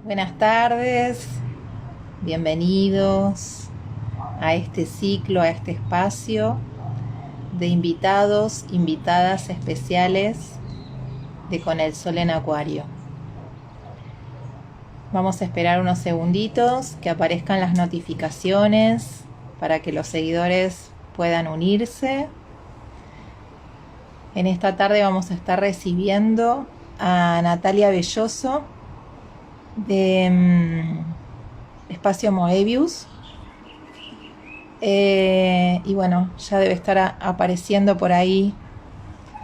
Buenas tardes, bienvenidos a este ciclo, a este espacio de invitados, invitadas especiales de Con el Sol en Acuario. Vamos a esperar unos segunditos que aparezcan las notificaciones para que los seguidores puedan unirse. En esta tarde vamos a estar recibiendo a Natalia Belloso de Espacio Moebius. Y bueno, ya debe estar apareciendo por ahí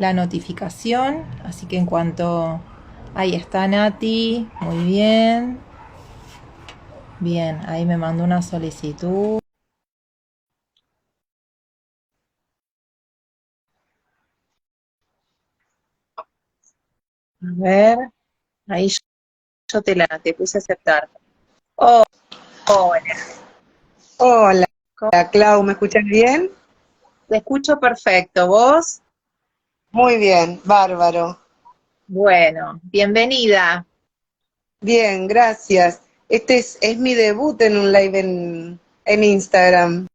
la notificación, así que en cuanto... Ahí está Nati, muy bien. Bien, ahí me mandó una solicitud. A ver, ahí yo te puse a aceptar. Oh, hola, Hola, Clau, ¿me escuchas bien? te escucho perfecto. ¿Vos? Muy bien, bárbaro. Bueno, bienvenida. Bien, gracias. Este es mi debut en un live en Instagram.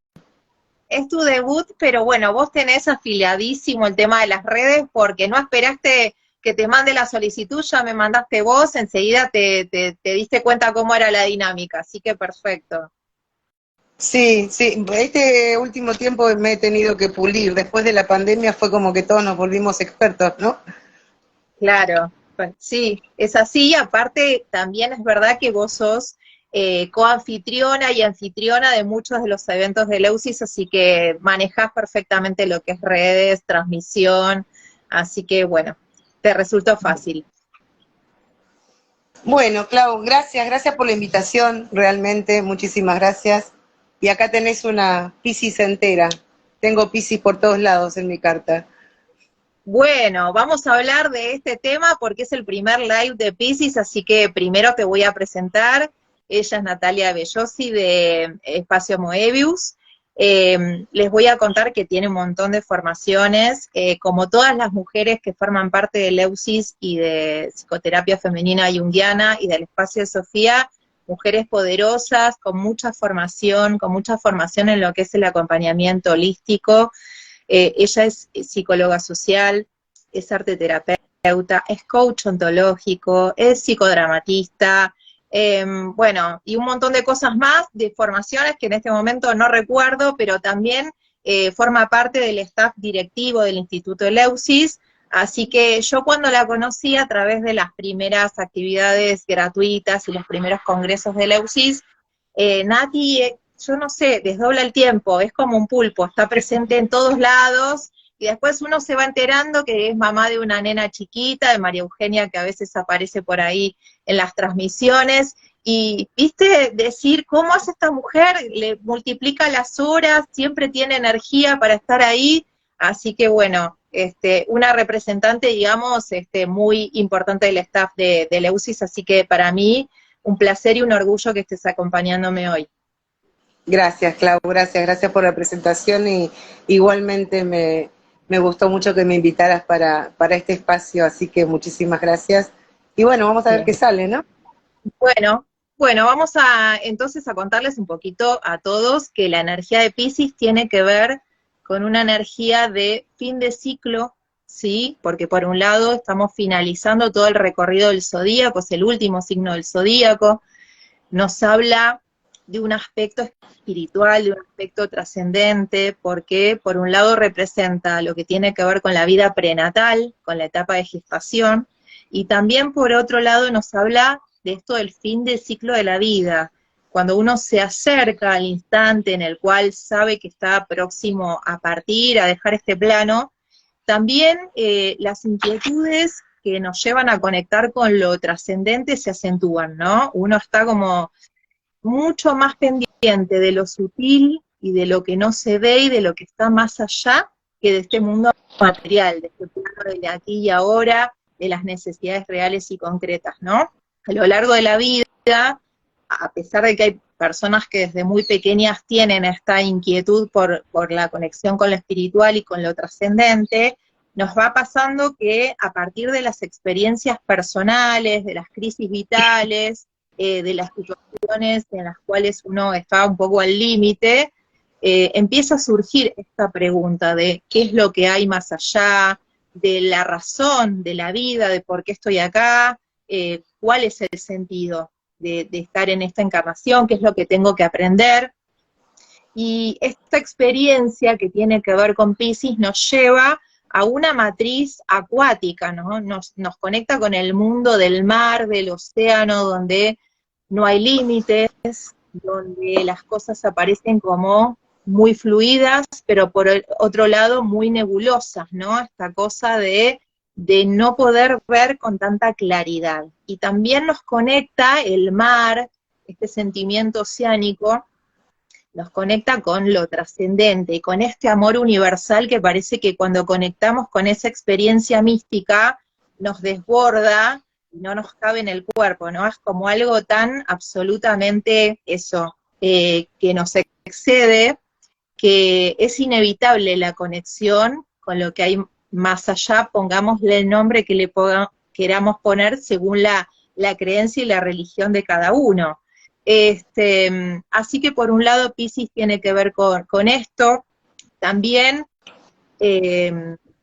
Es tu debut, pero bueno, vos tenés afiliadísimo el tema de las redes porque no esperaste que te mande la solicitud, ya me mandaste vos, enseguida te diste cuenta cómo era la dinámica, así que perfecto. Sí, sí, este último tiempo me he tenido que pulir. Después de la pandemia fue como que todos nos volvimos expertos, ¿no? Claro, sí, es así, aparte también es verdad que vos sos coanfitriona y anfitriona de muchos de los eventos de Leusis, así que manejás perfectamente lo que es redes, transmisión, así que bueno, te resultó fácil. Bueno, Clau, gracias por la invitación, realmente, muchísimas gracias. Y acá tenés una Piscis entera. Tengo Piscis por todos lados en mi carta. Bueno, vamos a hablar de este tema porque es el primer live de Piscis, así que primero te voy a presentar. Ella es Natalia Bellosi de Espacio Moebius. Les voy a contar que tiene un montón de formaciones, como todas las mujeres que forman parte de Leusis y de psicoterapia femenina junguiana y del Espacio de Sofía, mujeres poderosas, con mucha formación en lo que es el acompañamiento holístico. Ella es psicóloga social, es arte terapeuta, es coach ontológico, es psicodramatista, bueno, y un montón de cosas más, de formaciones que en este momento no recuerdo, pero también forma parte del staff directivo del Instituto Eleusis, así que yo cuando la conocí a través de las primeras actividades gratuitas y los primeros congresos de Eleusis, Nati, yo no sé, desdobla el tiempo, es como un pulpo, está presente en todos lados, y después uno se va enterando que es mamá de una nena chiquita, de María Eugenia, que a veces aparece por ahí en las transmisiones, y viste decir, ¿cómo hace esta mujer? Le multiplica las horas, siempre tiene energía para estar ahí, así que bueno, una representante, digamos, muy importante del staff de Leusis, así que para mí un placer y un orgullo que estés acompañándome hoy. Gracias, Clau, gracias por la presentación y igualmente me gustó mucho que me invitaras para este espacio, así que muchísimas gracias. Y bueno, vamos a ver qué Bien. sale, ¿no? Bueno, bueno, vamos a entonces a contarles un poquito a todos que la energía de Piscis tiene que ver con una energía de fin de ciclo, ¿sí? Porque por un lado estamos finalizando todo el recorrido del zodíaco, es el último signo del zodíaco, nos habla de un aspecto espiritual, de un aspecto trascendente, porque por un lado representa lo que tiene que ver con la vida prenatal, con la etapa de gestación, y también por otro lado nos habla de esto del fin del ciclo de la vida, cuando uno se acerca al instante en el cual sabe que está próximo a partir, a dejar este plano, también las inquietudes que nos llevan a conectar con lo trascendente se acentúan, ¿no? Uno está como mucho más pendiente de lo sutil y de lo que no se ve y de lo que está más allá que de este mundo material, de este plano de aquí y ahora, de las necesidades reales y concretas, ¿no? A lo largo de la vida, a pesar de que hay personas que desde muy pequeñas tienen esta inquietud por la conexión con lo espiritual y con lo trascendente, nos va pasando que a partir de las experiencias personales, de las crisis vitales, de las situaciones en las cuales uno está un poco al límite, empieza a surgir esta pregunta de qué es lo que hay más allá, de la razón de la vida, de por qué estoy acá, cuál es el sentido de estar en esta encarnación, qué es lo que tengo que aprender. Y esta experiencia que tiene que ver con Piscis nos lleva a una matriz acuática, ¿no? Nos conecta con el mundo del mar, del océano, donde no hay límites, donde las cosas aparecen como muy fluidas, pero por el otro lado muy nebulosas, ¿no? Esta cosa de no poder ver con tanta claridad. Y también nos conecta el mar, este sentimiento oceánico, nos conecta con lo trascendente y con este amor universal que parece que cuando conectamos con esa experiencia mística nos desborda y no nos cabe en el cuerpo, ¿no? Es como algo tan absolutamente eso, que nos excede, que es inevitable la conexión con lo que hay más allá, pongámosle el nombre que le queramos poner según la creencia y la religión de cada uno. Así que por un lado Piscis tiene que ver con esto, también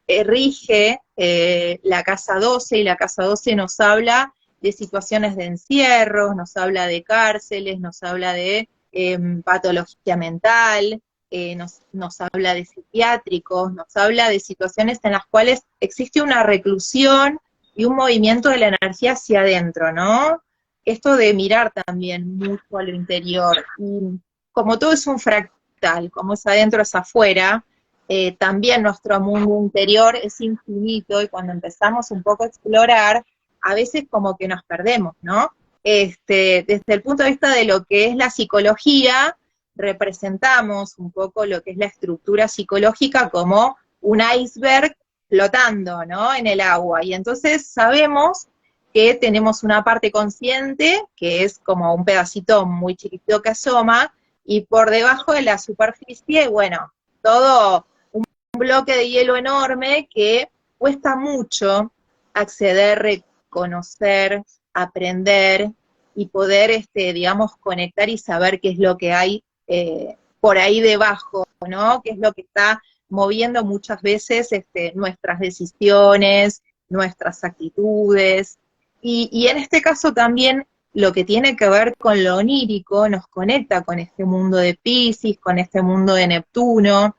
rige la casa 12, y la casa 12 nos habla de situaciones de encierro, nos habla de cárceles, nos habla de patología mental, nos habla de psiquiátricos, nos habla de situaciones en las cuales existe una reclusión y un movimiento de la energía hacia adentro, ¿no? Esto de mirar también mucho a lo interior, y como todo es un fractal, como es adentro es afuera, también nuestro mundo interior es infinito, y cuando empezamos un poco a explorar, a veces como que nos perdemos, ¿no? Desde el punto de vista de lo que es la psicología, representamos un poco lo que es la estructura psicológica como un iceberg flotando, ¿no? En el agua, y entonces sabemos que tenemos una parte consciente, que es como un pedacito muy chiquitito que asoma, y por debajo de la superficie, bueno, todo un bloque de hielo enorme que cuesta mucho acceder, reconocer, aprender, y poder, digamos, conectar y saber qué es lo que hay por ahí debajo, ¿no? Qué es lo que está moviendo muchas veces nuestras decisiones, nuestras actitudes. Y en este caso también lo que tiene que ver con lo onírico nos conecta con este mundo de Piscis, con este mundo de Neptuno,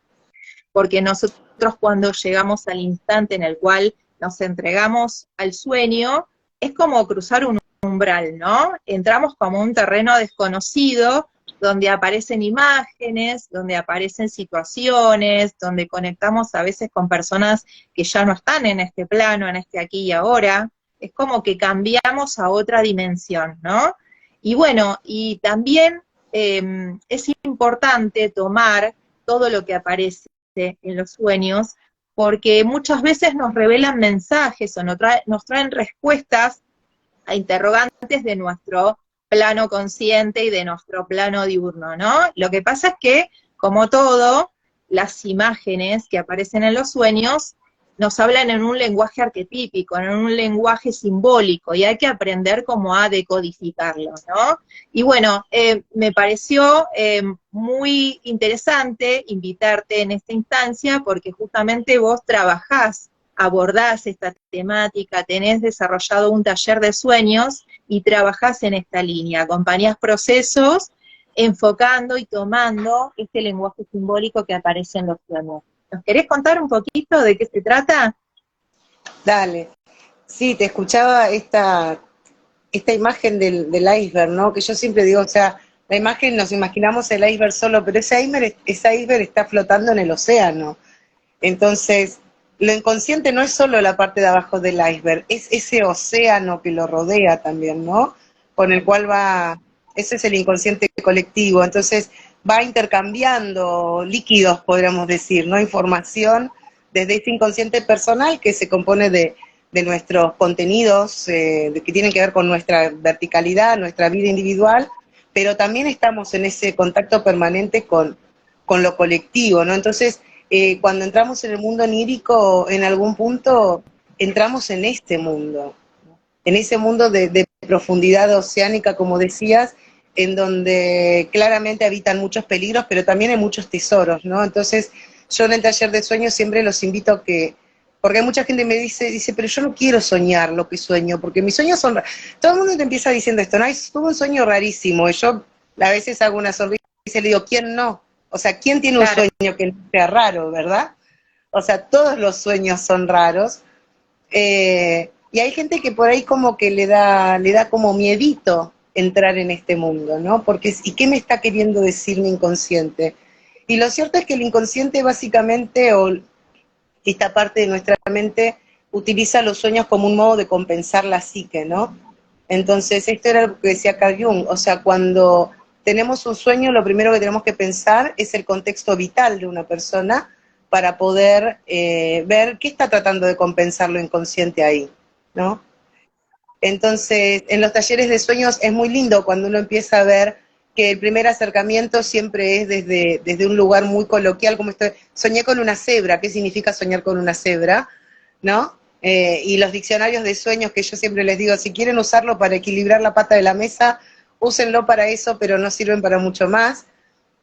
porque nosotros cuando llegamos al instante en el cual nos entregamos al sueño, es como cruzar un umbral, ¿no? Entramos como un terreno desconocido, donde aparecen imágenes, donde aparecen situaciones, donde conectamos a veces con personas que ya no están en este plano, en este aquí y ahora. Es como que cambiamos a otra dimensión, ¿no? Y bueno, y también es importante tomar todo lo que aparece en los sueños, porque muchas veces nos revelan mensajes o nos traen respuestas a interrogantes de nuestro plano consciente y de nuestro plano diurno, ¿no? Lo que pasa es que, como todo, las imágenes que aparecen en los sueños nos hablan en un lenguaje arquetípico, en un lenguaje simbólico, y hay que aprender cómo a decodificarlo, ¿no? Y bueno, me pareció muy interesante invitarte en esta instancia, porque justamente vos trabajás, abordás esta temática, tenés desarrollado un taller de sueños y trabajás en esta línea, acompañás procesos enfocando y tomando este lenguaje simbólico que aparece en los sueños. ¿Nos querés contar un poquito de qué se trata? Dale. Sí, te escuchaba esta imagen del iceberg, ¿no? Que yo siempre digo, o sea, la imagen, nos imaginamos el iceberg solo, pero ese iceberg está flotando en el océano. Entonces, lo inconsciente no es solo la parte de abajo del iceberg, es ese océano que lo rodea también, ¿no? Con el cual ese es el inconsciente colectivo. Entonces, va intercambiando líquidos, podríamos decir, ¿no? Información desde este inconsciente personal que se compone de nuestros contenidos que tienen que ver con nuestra verticalidad, nuestra vida individual, pero también estamos en ese contacto permanente con lo colectivo, ¿no? Entonces, cuando entramos en el mundo onírico, en algún punto entramos en este mundo, ¿no? En ese mundo de profundidad oceánica, como decías, en donde claramente habitan muchos peligros, pero también hay muchos tesoros, ¿no? Entonces, yo en el taller de sueños siempre los invito a que, porque hay mucha gente que me dice, pero yo no quiero soñar lo que sueño, porque mis sueños son, todo el mundo te empieza diciendo esto, ¿no? Tuve un sueño rarísimo, y yo a veces hago una sonrisa y le digo, ¿quién no? O sea, ¿quién tiene un Claro. sueño que no sea raro, verdad? O sea, todos los sueños son raros, y hay gente que por ahí como que le da como miedito entrar en este mundo, ¿no? Porque, ¿y qué me está queriendo decir mi inconsciente? Y lo cierto es que el inconsciente básicamente, o esta parte de nuestra mente, utiliza los sueños como un modo de compensar la psique, ¿no? Entonces, esto era lo que decía Carl Jung, o sea, cuando tenemos un sueño, lo primero que tenemos que pensar es el contexto vital de una persona para poder ver qué está tratando de compensar lo inconsciente ahí, ¿no? Entonces, en los talleres de sueños es muy lindo cuando uno empieza a ver que el primer acercamiento siempre es desde un lugar muy coloquial, como esto, soñé con una cebra, ¿qué significa soñar con una cebra? ¿No? Y los diccionarios de sueños que yo siempre les digo, si quieren usarlo para equilibrar la pata de la mesa, úsenlo para eso, pero no sirven para mucho más,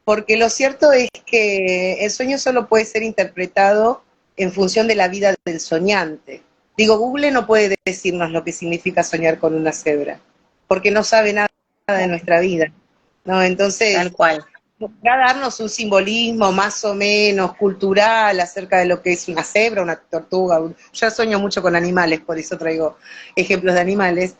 porque lo cierto es que el sueño solo puede ser interpretado en función de la vida del soñante. Digo, Google no puede decirnos lo que significa soñar con una cebra, porque no sabe nada de nuestra vida, ¿no? Tal Entonces, cual. va a darnos un simbolismo más o menos cultural acerca de lo que es una cebra, una tortuga. Yo sueño mucho con animales, por eso traigo ejemplos de animales.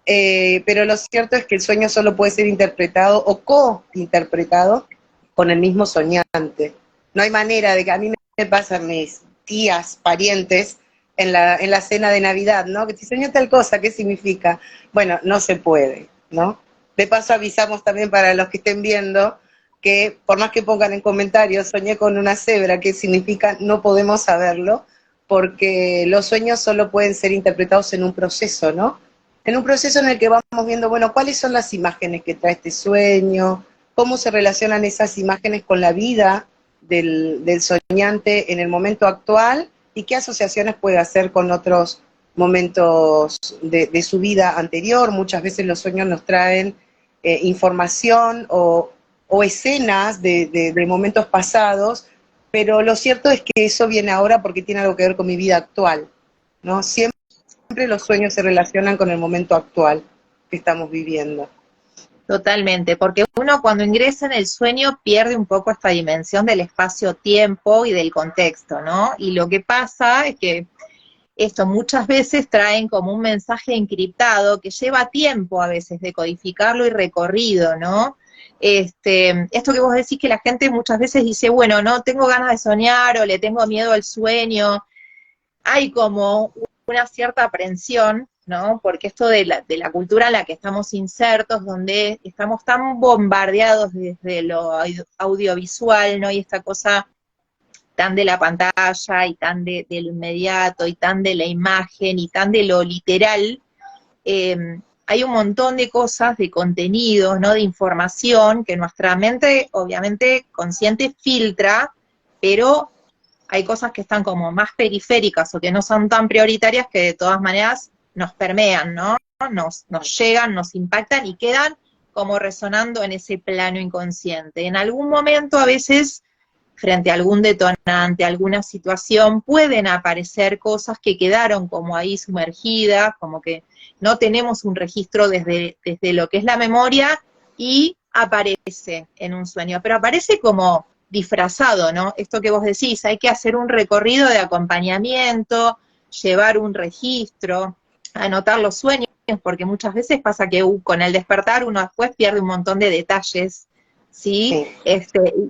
Pero lo cierto es que el sueño solo puede ser interpretado o co-interpretado con el mismo soñante. No hay manera de que a mí me pasan mis tías, parientes, en la cena de Navidad, ¿no? Que si soñó tal cosa, ¿qué significa? Bueno, no se puede, ¿no? De paso avisamos también para los que estén viendo que por más que pongan en comentarios, soñé con una cebra, ¿qué significa? No podemos saberlo, porque los sueños solo pueden ser interpretados en un proceso, ¿no? En un proceso en el que vamos viendo, bueno, cuáles son las imágenes que trae este sueño, cómo se relacionan esas imágenes con la vida del soñante en el momento actual y qué asociaciones puede hacer con otros momentos de su vida anterior. Muchas veces los sueños nos traen información o escenas de momentos pasados, pero lo cierto es que eso viene ahora porque tiene algo que ver con mi vida actual, ¿no? Siempre los sueños se relacionan con el momento actual que estamos viviendo. Totalmente, porque uno cuando ingresa en el sueño pierde un poco esta dimensión del espacio-tiempo y del contexto, ¿no? Y lo que pasa es que esto muchas veces traen como un mensaje encriptado que lleva tiempo a veces de codificarlo y recorrido, ¿no? Esto que vos decís que la gente muchas veces dice, bueno, no tengo ganas de soñar o le tengo miedo al sueño, hay como una cierta aprensión, ¿no? Porque esto de la cultura en la que estamos insertos, donde estamos tan bombardeados desde lo audiovisual, ¿no? Y esta cosa tan de la pantalla y tan de lo inmediato y tan de la imagen y tan de lo literal, hay un montón de cosas, de contenidos, ¿no? De información que nuestra mente, obviamente, consciente filtra, pero hay cosas que están como más periféricas o que no son tan prioritarias que de todas maneras nos permean, ¿no? Nos llegan, nos impactan y quedan como resonando en ese plano inconsciente. En algún momento a veces, frente a algún detonante, alguna situación, pueden aparecer cosas que quedaron como ahí sumergidas, como que no tenemos un registro desde lo que es la memoria y aparece en un sueño, pero aparece como disfrazado, ¿no? Esto que vos decís, hay que hacer un recorrido de acompañamiento, llevar un registro, anotar los sueños, porque muchas veces pasa que con el despertar uno después pierde un montón de detalles, ¿sí?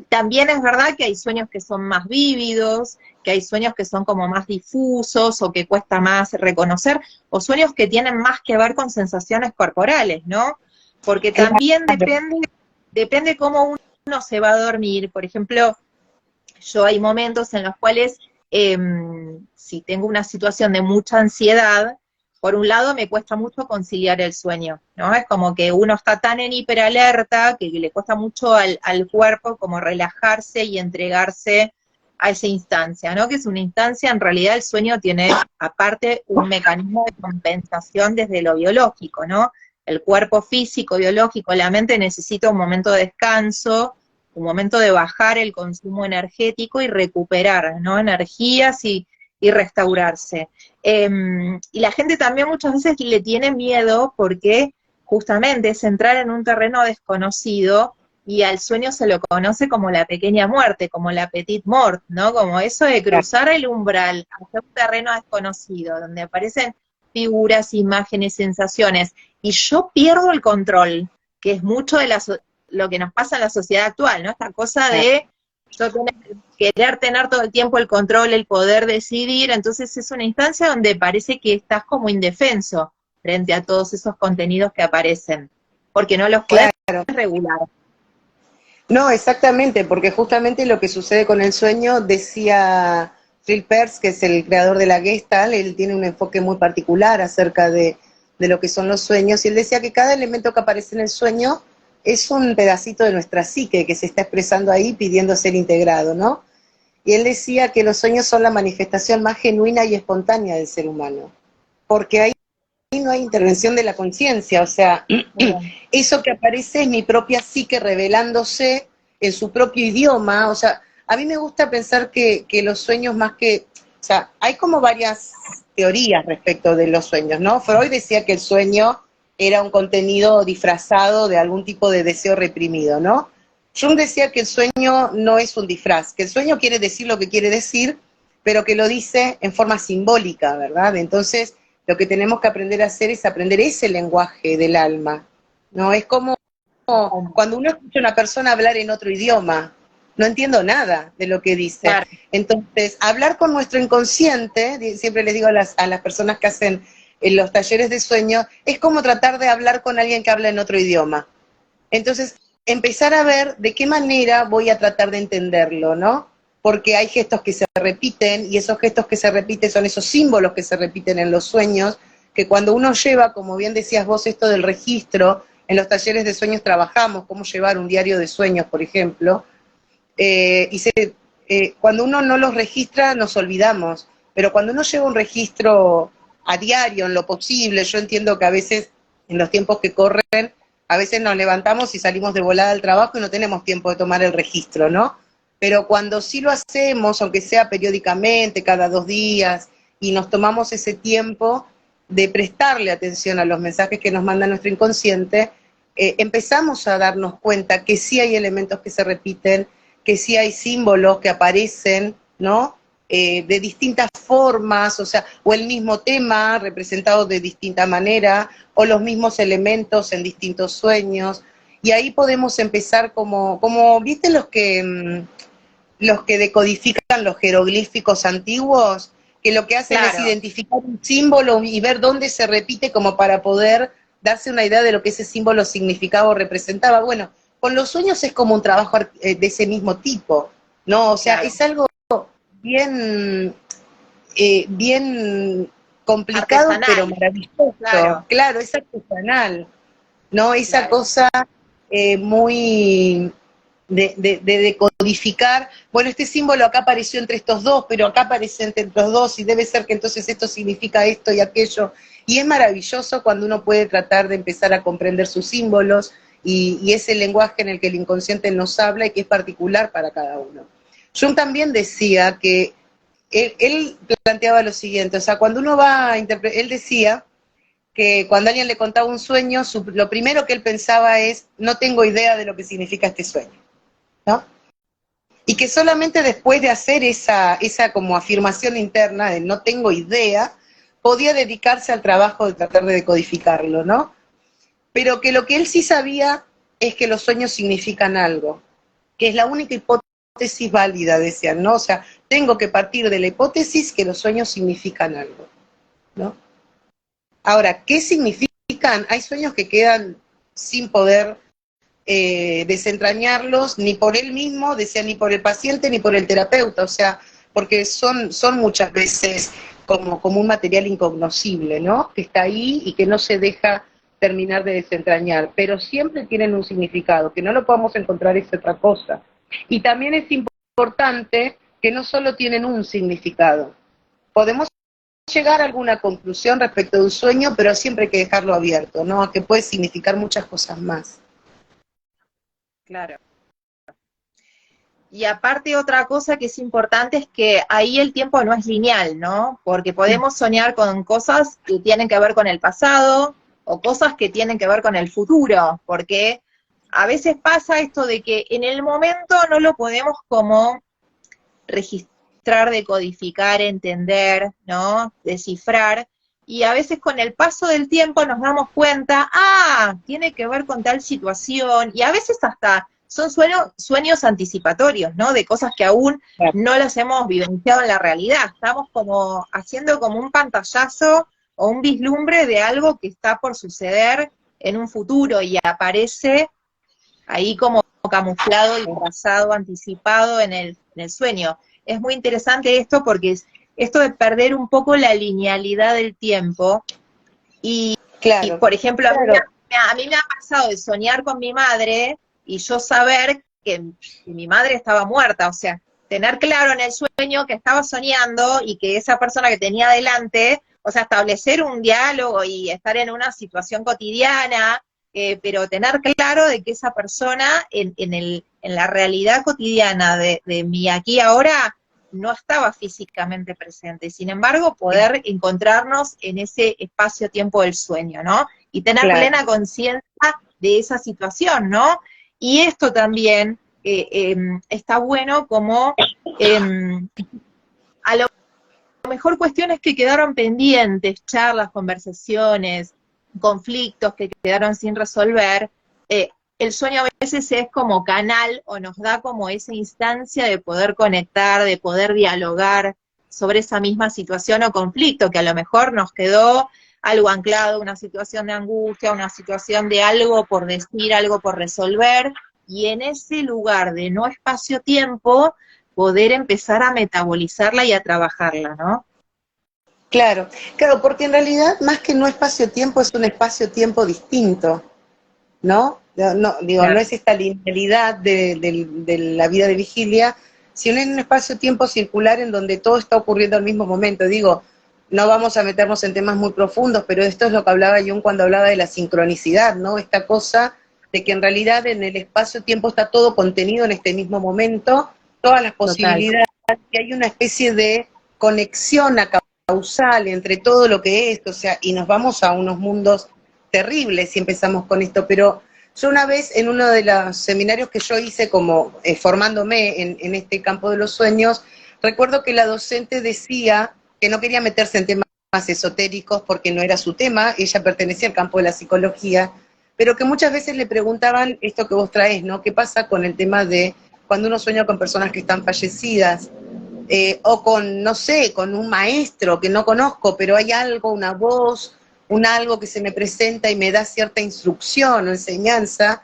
También es verdad que hay sueños que son más vívidos, que hay sueños que son como más difusos o que cuesta más reconocer, o sueños que tienen más que ver con sensaciones corporales, ¿no? Porque también depende cómo uno se va a dormir. Por ejemplo, yo hay momentos en los cuales, si tengo una situación de mucha ansiedad, por un lado me cuesta mucho conciliar el sueño, ¿no? Es como que uno está tan en hiperalerta que le cuesta mucho al cuerpo como relajarse y entregarse a esa instancia, ¿no? Que es una instancia, en realidad el sueño tiene aparte un mecanismo de compensación desde lo biológico, ¿no? el cuerpo físico, biológico, la mente necesita un momento de descanso, un momento de bajar el consumo energético y recuperar, ¿no? Energías y restaurarse. Y la gente también muchas veces le tiene miedo porque justamente es entrar en un terreno desconocido y al sueño se lo conoce como la pequeña muerte, como la petite mort, ¿no? Como eso de cruzar el umbral hacia un terreno desconocido, donde aparecen figuras, imágenes, sensaciones, y yo pierdo el control, que es mucho de lo que nos pasa en la sociedad actual, ¿no? Esta cosa de yo querer tener todo el tiempo el control, el poder decidir, entonces es una instancia donde parece que estás como indefenso frente a todos esos contenidos que aparecen, porque no los puedes regular. No, exactamente, porque justamente lo que sucede con el sueño, decía Phil Perls, que es el creador de la Gestalt, él tiene un enfoque muy particular acerca de lo que son los sueños, y él decía que cada elemento que aparece en el sueño es un pedacito de nuestra psique que se está expresando ahí pidiendo ser integrado, ¿no? Y él decía que los sueños son la manifestación más genuina y espontánea del ser humano, porque ahí no hay intervención de la conciencia, o sea, eso que aparece es mi propia psique revelándose en su propio idioma, o sea, a mí me gusta pensar que los sueños más que, o sea, hay como varias teorías respecto de los sueños, ¿no? Freud decía que el sueño era un contenido disfrazado de algún tipo de deseo reprimido, ¿no? Jung decía que el sueño no es un disfraz, que el sueño quiere decir lo que quiere decir, pero que lo dice en forma simbólica, ¿verdad? Entonces, lo que tenemos que aprender a hacer es aprender ese lenguaje del alma, ¿no? Es como cuando uno escucha a una persona hablar en otro idioma, no entiendo nada de lo que dice. Claro. Entonces, hablar con nuestro inconsciente, siempre les digo a las personas que hacen los talleres de sueño, es como tratar de hablar con alguien que habla en otro idioma. Entonces, empezar a ver de qué manera voy a tratar de entenderlo, ¿no? Porque hay gestos que se repiten, y esos gestos que se repiten son esos símbolos que se repiten en los sueños, que cuando uno lleva, como bien decías vos, esto del registro, en los talleres de sueños trabajamos, cómo llevar un diario de sueños, por ejemplo, cuando uno no los registra nos olvidamos, pero cuando uno lleva un registro a diario, en lo posible, yo entiendo que a veces, en los tiempos que corren, a veces nos levantamos y salimos de volada al trabajo y no tenemos tiempo de tomar el registro, ¿no? Pero cuando sí lo hacemos, aunque sea periódicamente, cada 2 días, y nos tomamos ese tiempo de prestarle atención a los mensajes que nos manda nuestro inconsciente, empezamos a darnos cuenta que sí hay elementos que se repiten, que sí hay símbolos que aparecen, ¿no? De distintas formas, o sea, o el mismo tema representado de distinta manera, o los mismos elementos en distintos sueños, y ahí podemos empezar como ¿viste los que decodifican los jeroglíficos antiguos? Que lo que hacen es identificar un símbolo y ver dónde se repite como para poder darse una idea de lo que ese símbolo significaba o representaba. Bueno, con los sueños es como un trabajo de ese mismo tipo, ¿no? O sea, es algo bien, bien complicado, artesanal, pero maravilloso. Claro, es artesanal, ¿no? Esa cosa muy de decodificar, bueno, este símbolo acá apareció entre estos dos, pero acá aparece entre los dos, y debe ser que entonces esto significa esto y aquello. Y es maravilloso cuando uno puede tratar de empezar a comprender sus símbolos y ese lenguaje en el que el inconsciente nos habla y que es particular para cada uno. Jung también decía que él planteaba lo siguiente, o sea, cuando uno va a interpretar, él decía que cuando alguien le contaba un sueño, lo primero que él pensaba es, no tengo idea de lo que significa este sueño, ¿no? Y que solamente después de hacer esa como afirmación interna de no tengo idea, podía dedicarse al trabajo de tratar de decodificarlo, ¿no? Pero que lo que él sí sabía es que los sueños significan algo, que es la única hipótesis válida, decían, ¿no? O sea, tengo que partir de la hipótesis que los sueños significan algo, ¿no? Ahora, ¿qué significan? Hay sueños que quedan sin poder desentrañarlos, ni por él mismo, decía, ni por el paciente, ni por el terapeuta, o sea, porque son muchas veces como un material incognoscible, ¿no? Que está ahí y que no se deja terminar de desentrañar, pero siempre tienen un significado, que no lo podamos encontrar es otra cosa. Y también es importante que no solo tienen un significado, podemos llegar a alguna conclusión respecto de un sueño, pero siempre hay que dejarlo abierto, ¿no? Que puede significar muchas cosas más. Claro. Y aparte otra cosa que es importante es que ahí el tiempo no es lineal, ¿no? Porque podemos soñar con cosas que tienen que ver con el pasado o cosas que tienen que ver con el futuro, porque a veces pasa esto de que en el momento no lo podemos como registrar, decodificar, entender, ¿no? Descifrar, y a veces con el paso del tiempo nos damos cuenta, tiene que ver con tal situación, y a veces hasta son sueños anticipatorios, ¿no? De cosas que aún no las hemos vivenciado en la realidad. Estamos como haciendo como un pantallazo o un vislumbre de algo que está por suceder en un futuro y aparece ahí como camuflado, disfrazado, anticipado en el sueño. Es muy interesante esto porque es esto de perder un poco la linealidad del tiempo y Claro, por ejemplo, claro. a mí me ha pasado de soñar con mi madre y yo saber que mi madre estaba muerta, o sea, tener claro en el sueño que estaba soñando y que esa persona que tenía delante, o sea, establecer un diálogo y estar en una situación cotidiana, pero tener claro de que esa persona en la realidad cotidiana de mi aquí y ahora no estaba físicamente presente. Sin embargo, poder encontrarnos en ese espacio-tiempo del sueño, ¿no? Y tener Claro. plena conciencia de esa situación, ¿no? Y esto también está bueno como a lo mejor cuestiones que quedaron pendientes, charlas, conversaciones, conflictos que quedaron sin resolver, el sueño a veces es como canal o nos da como esa instancia de poder conectar, de poder dialogar sobre esa misma situación o conflicto que a lo mejor nos quedó algo anclado, una situación de angustia, una situación de algo por decir, algo por resolver, y en ese lugar de no espacio-tiempo, poder empezar a metabolizarla y a trabajarla, ¿no? Claro, claro, porque en realidad más que no espacio-tiempo es un espacio-tiempo distinto, ¿no? No, digo, no Claro. es esta linealidad de la vida de vigilia, sino en un espacio-tiempo circular en donde todo está ocurriendo al mismo momento. Digo, no vamos a meternos en temas muy profundos, pero esto es lo que hablaba Jung cuando hablaba de la sincronicidad, ¿no? Esta cosa de que en realidad en el espacio-tiempo está todo contenido en este mismo momento, todas las Total. posibilidades, y hay una especie de conexión causal entre todo lo que es, o sea, y nos vamos a unos mundos terribles si empezamos con esto, pero yo una vez en uno de los seminarios que yo hice como formándome en este campo de los sueños, recuerdo que la docente decía que no quería meterse en temas esotéricos porque no era su tema, ella pertenecía al campo de la psicología, pero que muchas veces le preguntaban esto que vos traés, ¿no? ¿Qué pasa con el tema de cuando uno sueña con personas que están fallecidas? O con, no sé, con un maestro que no conozco, pero hay algo, una voz, un algo que se me presenta y me da cierta instrucción o enseñanza.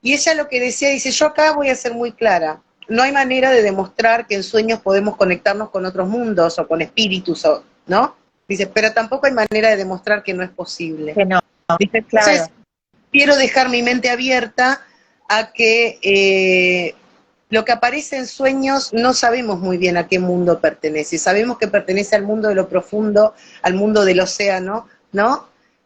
Y ella lo que decía, dice, yo acá voy a ser muy clara, no hay manera de demostrar que en sueños podemos conectarnos con otros mundos o con espíritus, ¿no? Dice, pero tampoco hay manera de demostrar que no es posible. Que no, Dice, claro. entonces, quiero dejar mi mente abierta a que lo que aparece en sueños no sabemos muy bien a qué mundo pertenece. Sabemos que pertenece al mundo de lo profundo, al mundo del océano, ¿no? Sí,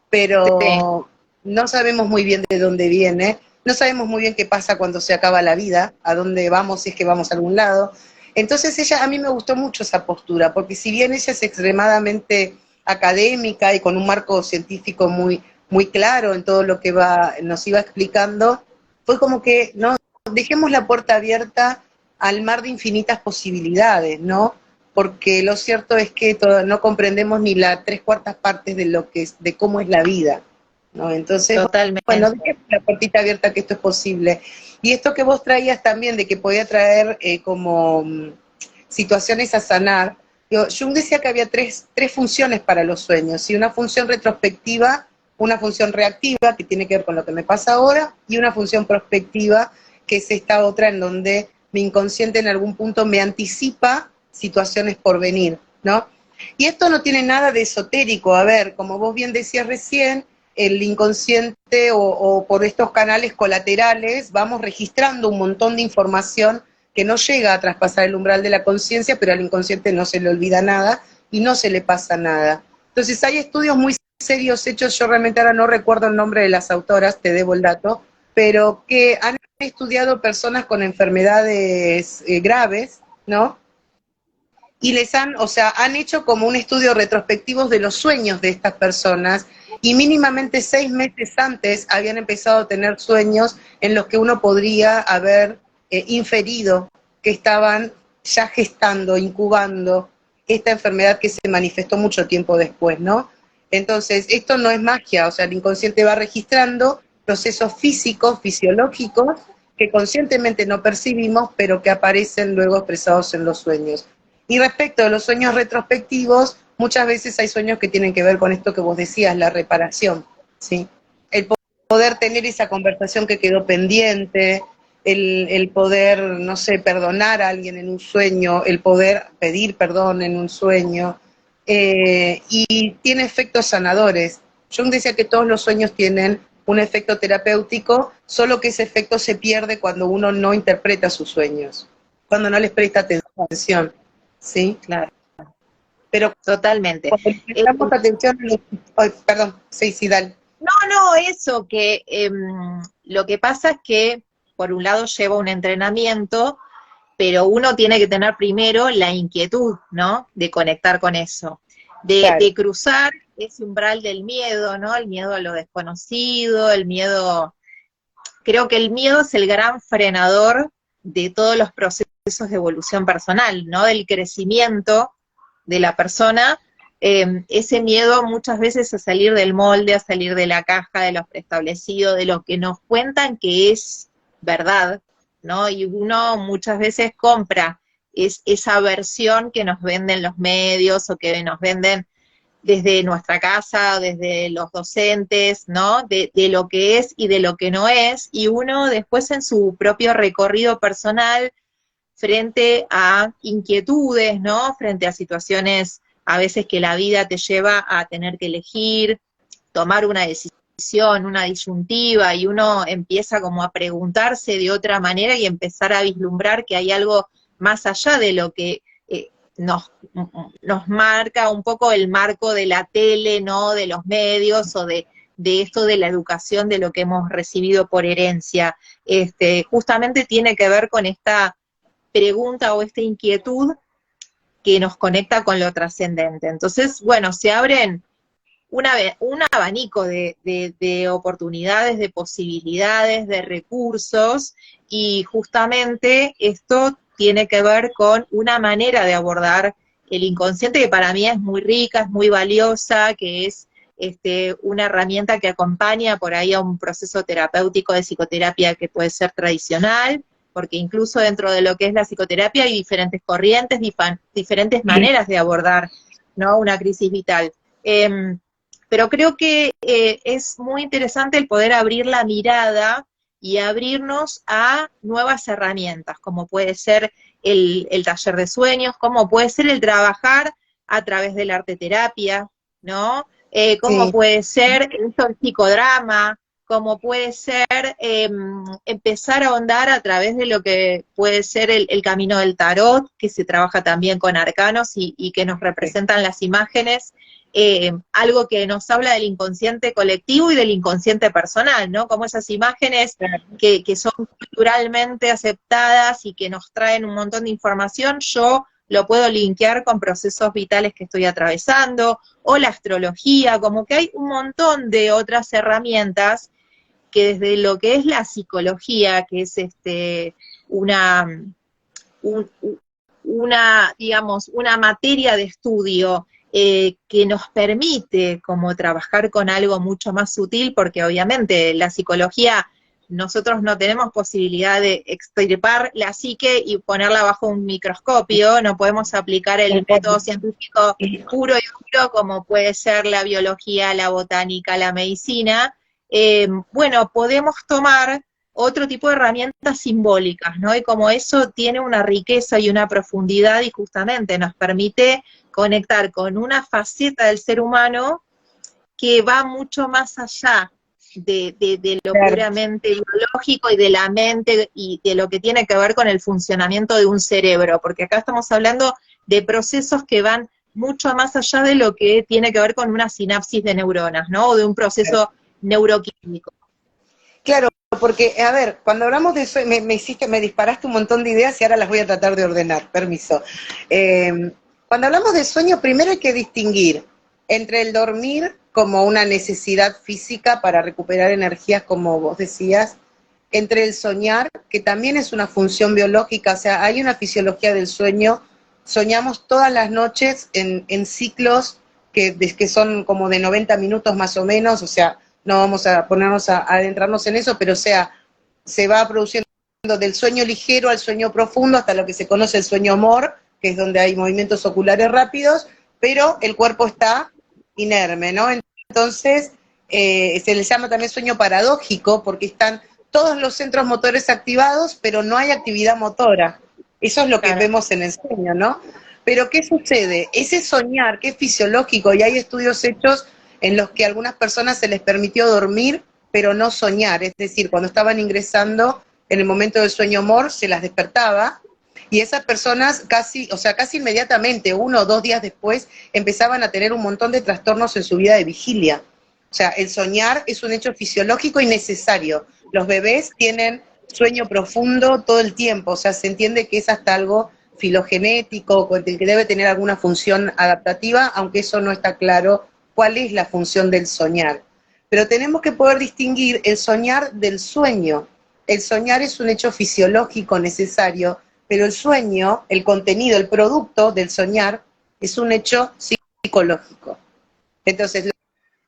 Pero no sabemos muy bien de dónde viene, no sabemos muy bien qué pasa cuando se acaba la vida, a dónde vamos, si es que vamos a algún lado. Entonces ella, a mí me gustó mucho esa postura, porque si bien ella es extremadamente académica y con un marco científico muy claro en todo lo que nos iba explicando, fue como que no dejemos la puerta abierta al mar de infinitas posibilidades, ¿no? Porque lo cierto es que no comprendemos ni la 3/4 partes de lo que es, de cómo es la vida, ¿no? Entonces, bueno, totalmente. dejemos la puertita abierta que esto es posible. Y esto que vos traías también de que podía traer como situaciones a sanar, Jung decía que había tres funciones para los sueños, y una función retrospectiva, una función reactiva, que tiene que ver con lo que me pasa ahora, y una función prospectiva, que es esta otra en donde mi inconsciente en algún punto me anticipa situaciones por venir, ¿no? Y esto no tiene nada de esotérico, a ver, como vos bien decías recién, el inconsciente o por estos canales colaterales vamos registrando un montón de información que no llega a traspasar el umbral de la conciencia, pero al inconsciente no se le olvida nada, y no se le pasa nada. Entonces hay estudios muy serios hechos, yo realmente ahora no recuerdo el nombre de las autoras, te debo el dato, pero que han estudiado personas con enfermedades graves, ¿no? Y les han, o sea, han hecho como un estudio retrospectivo de los sueños de estas personas y mínimamente 6 meses antes habían empezado a tener sueños en los que uno podría haber inferido que estaban ya gestando, incubando esta enfermedad que se manifestó mucho tiempo después, ¿no? Entonces, esto no es magia, o sea, el inconsciente va registrando procesos físicos, fisiológicos, que conscientemente no percibimos, pero que aparecen luego expresados en los sueños. Y respecto a los sueños retrospectivos, muchas veces hay sueños que tienen que ver con esto que vos decías, la reparación, ¿sí? El poder tener esa conversación que quedó pendiente, el poder, no sé, perdonar a alguien en un sueño, el poder pedir perdón en un sueño, y tiene efectos sanadores. Jung decía que todos los sueños tienen un efecto terapéutico, solo que ese efecto se pierde cuando uno no interpreta sus sueños, cuando no les presta atención. ¿Sí? Claro. Pero Totalmente. cuando le prestamos atención, perdón, sí, dale. No, eso, que lo que pasa es que, por un lado, lleva un entrenamiento, pero uno tiene que tener primero la inquietud, ¿no? De conectar con eso, de cruzar ese umbral del miedo, ¿no? El miedo a lo desconocido, el miedo, creo que el miedo es el gran frenador de todos los procesos de evolución personal, ¿no? Del crecimiento de la persona, ese miedo muchas veces a salir del molde, a salir de la caja, de lo preestablecido, de lo que nos cuentan que es verdad, ¿no? Y uno muchas veces compra esa versión que nos venden los medios o que nos venden desde nuestra casa, desde los docentes, ¿no? De lo que es y de lo que no es, y uno después en su propio recorrido personal, frente a inquietudes, ¿no? Frente a situaciones a veces que la vida te lleva a tener que elegir, tomar una decisión, una disyuntiva, y uno empieza como a preguntarse de otra manera y empezar a vislumbrar que hay algo más allá de lo que nos marca un poco el marco de la tele, ¿no? De los medios o de esto de la educación, de lo que hemos recibido por herencia. Justamente tiene que ver con esta pregunta o esta inquietud que nos conecta con lo trascendente. Entonces, bueno, se abren un abanico de oportunidades, de posibilidades, de recursos, y justamente esto tiene que ver con una manera de abordar el inconsciente que para mí es muy rica, es muy valiosa, que es una herramienta que acompaña por ahí a un proceso terapéutico de psicoterapia que puede ser tradicional, porque incluso dentro de lo que es la psicoterapia hay diferentes corrientes, diferentes maneras de abordar, ¿no? Una crisis vital. Pero creo que es muy interesante el poder abrir la mirada y abrirnos a nuevas herramientas, como puede ser el taller de sueños, como puede ser el trabajar a través del arte terapia, ¿no? Como puede ser el psicodrama, como puede ser empezar a ahondar a través de lo que puede ser el camino del tarot, que se trabaja también con arcanos y que nos representan las imágenes, algo que nos habla del inconsciente colectivo y del inconsciente personal, ¿no? Como esas imágenes que son culturalmente aceptadas y que nos traen un montón de información, yo lo puedo linkear con procesos vitales que estoy atravesando, o la astrología, como que hay un montón de otras herramientas que desde lo que es la psicología, que es digamos, una materia de estudio que nos permite como trabajar con algo mucho más sutil, porque obviamente la psicología, nosotros no tenemos posibilidad de extirpar la psique y ponerla bajo un microscopio, no podemos aplicar el método científico puro y duro como puede ser la biología, la botánica, la medicina. Bueno, podemos tomar otro tipo de herramientas simbólicas, ¿no? Y como eso tiene una riqueza y una profundidad y justamente nos permite conectar con una faceta del ser humano que va mucho más allá de lo puramente biológico y de la mente y de lo que tiene que ver con el funcionamiento de un cerebro, porque acá estamos hablando de procesos que van mucho más allá de lo que tiene que ver con una sinapsis de neuronas, ¿no? O de un proceso neuroquímico. Claro, porque, a ver, cuando hablamos de sueño, me disparaste un montón de ideas y ahora las voy a tratar de ordenar, permiso. Cuando hablamos de sueño, primero hay que distinguir entre el dormir como una necesidad física para recuperar energías, como vos decías, entre el soñar, que también es una función biológica, o sea, hay una fisiología del sueño, soñamos todas las noches en ciclos que son como de 90 minutos más o menos, o sea, no vamos a ponernos a adentrarnos en eso, pero o sea, se va produciendo del sueño ligero al sueño profundo hasta lo que se conoce el sueño MOR, que es donde hay movimientos oculares rápidos, pero el cuerpo está inerme, ¿no? Entonces, se le llama también sueño paradójico porque están todos los centros motores activados, pero no hay actividad motora. Eso es lo que vemos en el sueño, ¿no? Pero ¿qué sucede? Ese soñar, que es fisiológico, y hay estudios hechos en los que a algunas personas se les permitió dormir, pero no soñar, es decir, cuando estaban ingresando en el momento del sueño MOR, se las despertaba, y esas personas casi inmediatamente, 1 o 2 días después, empezaban a tener un montón de trastornos en su vida de vigilia. O sea, el soñar es un hecho fisiológico y necesario. Los bebés tienen sueño profundo todo el tiempo, o sea, se entiende que es hasta algo filogenético, que debe tener alguna función adaptativa, aunque eso no está claro cuál es la función del soñar. Pero tenemos que poder distinguir el soñar del sueño. El soñar es un hecho fisiológico necesario, pero el sueño, el contenido, el producto del soñar, es un hecho psicológico. Entonces,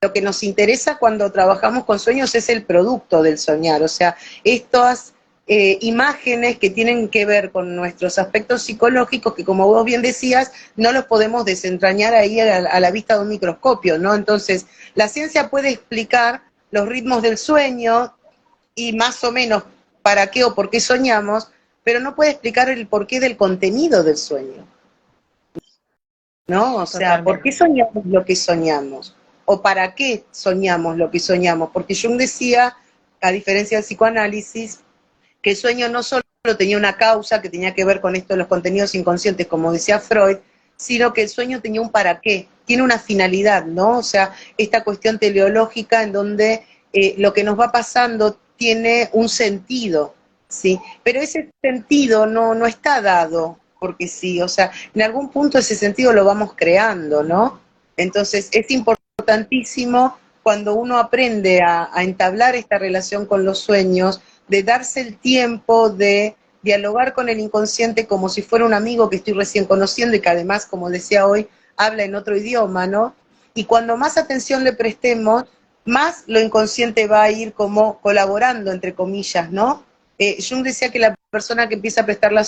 lo que nos interesa cuando trabajamos con sueños es el producto del soñar, o sea, estas imágenes que tienen que ver con nuestros aspectos psicológicos, que como vos bien decías, no los podemos desentrañar ahí a la vista de un microscopio, ¿no? Entonces, la ciencia puede explicar los ritmos del sueño y más o menos para qué o por qué soñamos, pero no puede explicar el porqué del contenido del sueño, ¿no? O sea, ¿por qué soñamos lo que soñamos? ¿O para qué soñamos lo que soñamos? Porque Jung decía, a diferencia del psicoanálisis, que el sueño no solo tenía una causa que tenía que ver con esto de los contenidos inconscientes, como decía Freud, sino que el sueño tenía un para qué, tiene una finalidad, ¿no? O sea, esta cuestión teleológica en donde lo que nos va pasando tiene un sentido, ¿sí? Pero ese sentido no está dado, porque sí, o sea, en algún punto ese sentido lo vamos creando, ¿no? Entonces es importantísimo cuando uno aprende a entablar esta relación con los sueños, de darse el tiempo de dialogar con el inconsciente como si fuera un amigo que estoy recién conociendo y que además, como decía hoy, habla en otro idioma, ¿no? Y cuando más atención le prestemos, más lo inconsciente va a ir como colaborando, entre comillas, ¿no? Jung decía que la persona que empieza a prestarle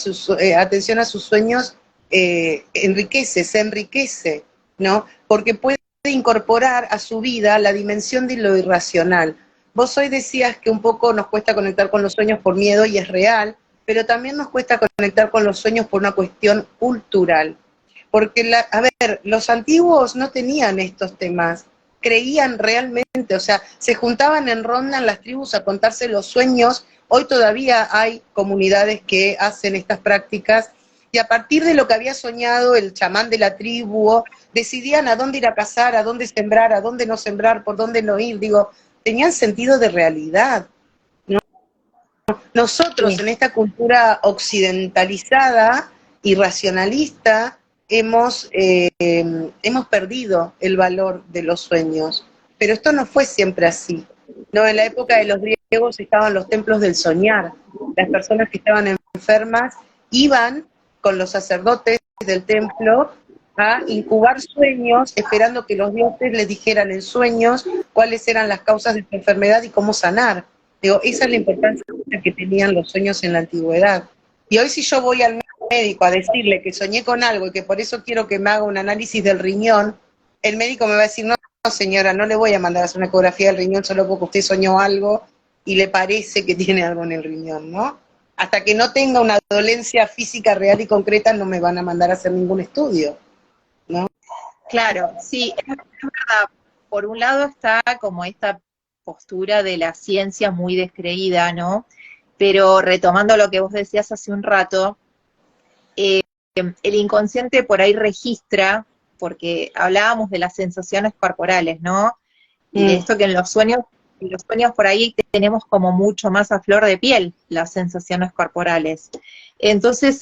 atención a sus sueños se enriquece, ¿no? Porque puede incorporar a su vida la dimensión de lo irracional. Vos hoy decías que un poco nos cuesta conectar con los sueños por miedo, y es real, pero también nos cuesta conectar con los sueños por una cuestión cultural. Porque, a ver, los antiguos no tenían estos temas, creían realmente, o sea, se juntaban en ronda en las tribus a contarse los sueños. Hoy todavía hay comunidades que hacen estas prácticas, y a partir de lo que había soñado el chamán de la tribu, decidían a dónde ir a cazar, a dónde sembrar, a dónde no sembrar, por dónde no ir, digo, tenían sentido de realidad, ¿no? Nosotros en esta cultura occidentalizada y racionalista hemos perdido el valor de los sueños, pero esto no fue siempre así, ¿no? En la época de los griegos estaban los templos del soñar, las personas que estaban enfermas iban con los sacerdotes del templo a incubar sueños, esperando que los dioses les dijeran en sueños cuáles eran las causas de su enfermedad y cómo sanar. Digo, esa es la importancia que tenían los sueños en la antigüedad. Y hoy si yo voy al médico a decirle que soñé con algo y que por eso quiero que me haga un análisis del riñón, el médico me va a decir, no, señora, no le voy a mandar a hacer una ecografía del riñón solo porque usted soñó algo y le parece que tiene algo en el riñón, ¿no? Hasta que no tenga una dolencia física real y concreta no me van a mandar a hacer ningún estudio, ¿no? Claro, sí, es verdad. Por un lado está como esta postura de la ciencia muy descreída, ¿no? Pero retomando lo que vos decías hace un rato, el inconsciente por ahí registra porque hablábamos de las sensaciones corporales, ¿no? Y de esto que en los sueños por ahí tenemos como mucho más a flor de piel las sensaciones corporales. Entonces,